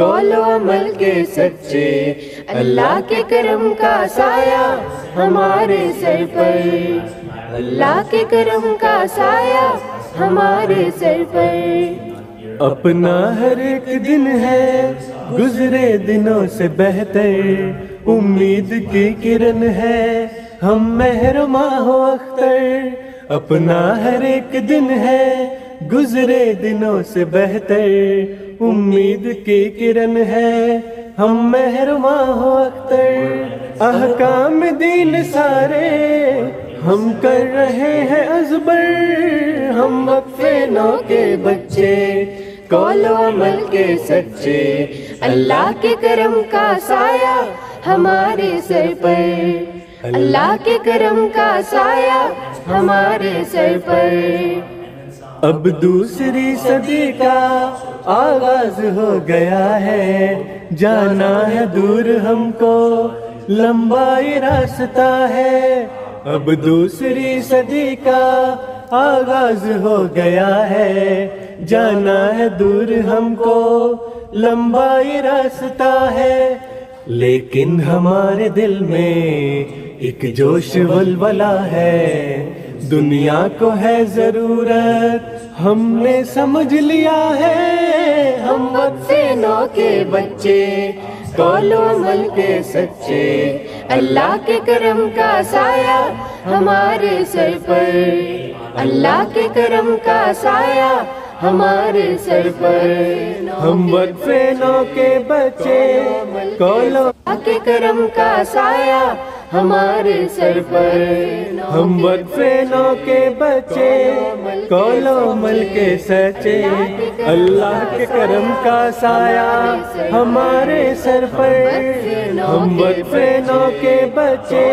قول و عمل کے سچے، اللہ کے کرم کا سایہ ہمارے سر پر، اللہ کے کرم کا سایہ ہمارے سر پر۔ اپنا ہر ایک دن ہے گزرے دنوں سے بہتر، امید کی کرن ہے ہم محرماں ہو اختر۔ اپنا ہر ایک دن ہے گزرے دنوں سے بہتر، امید کی کرن ہے ہم محرماں ہو اختر۔ احکام دین سارے ہم کر رہے ہیں ازبر، ہم وقفے نو کے بچے، قول و عمل کے سچے، اللہ کے کرم کا سایہ ہمارے سر پر، اللہ کے کرم کا سایہ ہمارے سر پر۔ اب دوسری صدی کا آغاز ہو گیا ہے، جانا ہے دور ہم کو لمبا راستہ ہے۔ اب دوسری صدی کا آغاز ہو گیا ہے، جانا ہے دور ہم کو لمبا راستہ ہے۔ لیکن ہمارے دل میں ایک جوش ولولہ ہے، دنیا کو ہے ضرورت ہم نے سمجھ لیا ہے۔ ہم وقفے نو کے بچے، قول و عمل کے سچے، اللہ کے کرم کا سایہ ہمارے سر پر، اللہ کے کرم کا سایہ ہمارے سر پر۔ ہم وقفے نو کے بچے، قول و اللہ کے کرم کا سایہ ہمارے سر پر۔ ہم وقفے نو کے بچے، قول و عمل کے سچے، اللہ کے کرم کا سایہ ہمارے سر پر۔ ہم وقفے نو کے بچے،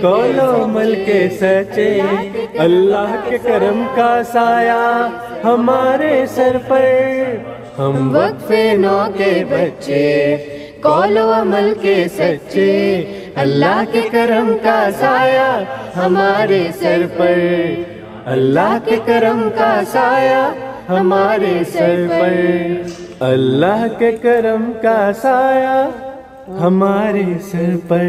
قول و عمل کے سچے، اللہ کے کرم کا سایہ ہمارے سر پر۔ ہم وقفے نو کے بچے، قول و عمل کے سچے، اللہ کے کرم کا سایہ ہمارے سر پر، اللہ کے کرم کا سایہ ہمارے سر پر، اللہ کے کرم کا سایہ ہمارے سر پر۔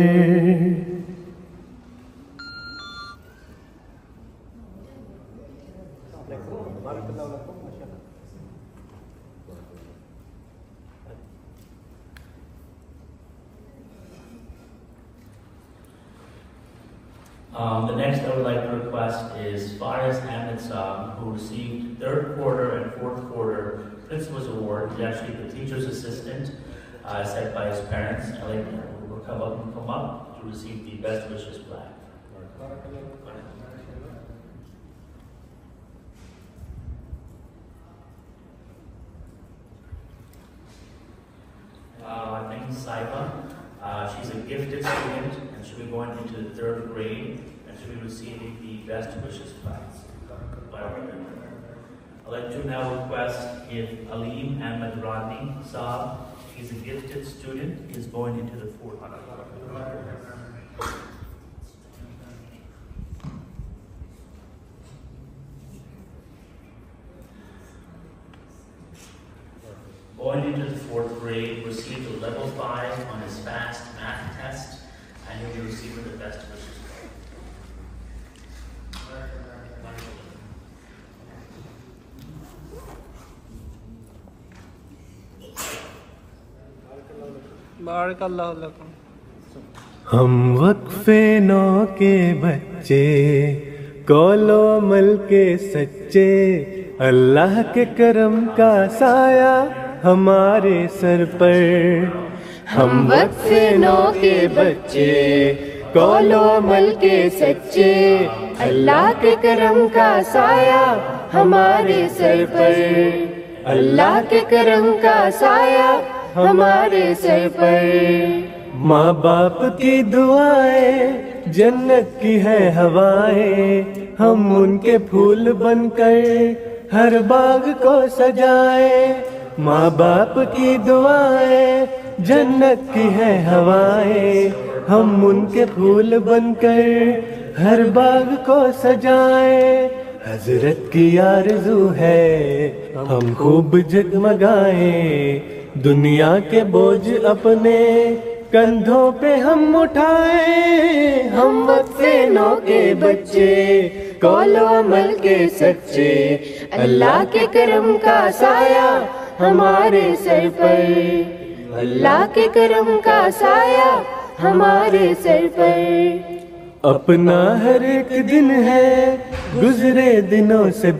The next I would like to request is Faris Ahmed Saab, who received 3rd quarter and 4th quarter Principal's Award. He's actually the teacher's assistant set by his parents. I'd like him to come up to receive the Best Wishes plaque. I think Saiba. She's a gifted student and she'll be going into the 3rd grade and she'll be receiving the Best Wishes prize by our member. I'd like to now request if Aleem Ahmed Radni Saab, he's a gifted student, is going into the 4th grade. Going into the 4th grade, received a level 5 on his fast math test, and he'll be receiving the Best Wishes. بارک اللہ لکم۔ ہم وقفے نو کے بچے، قول و عمل کے سچے، اللہ کے کرم کا سایہ ہمارے سر پر۔ ہم وقفے نو کے بچے، قول و عمل کے سچے، اللہ کے کرم کا سایہ ہمارے سر پر، اللہ کے کرم کا سایہ ہمارے سر پر۔ ماں باپ کی دعائیں جنت کی ہے ہوائیں، ہم ان کے پھول بن کر ہر باغ کو سجائیں۔ ماں باپ کی دعائیں جنت کی ہے ہوائیں، ہم ان کے پھول بن کر ہر باغ کو سجائیں۔ حضرت کی آرزو ہے ہم خوب جگمگائیں، دنیا کے بوجھ اپنے کندھوں پہ ہم اٹھائیں، ہم وقفے نو کے بچے، قول و عمل کے سچے، اللہ کے کرم کا سایہ ہمارے سر پر، اللہ کے کرم کا سایہ ہمارے سر پر۔ اپنا ہر ایک دن ہے گزرے دنوں سے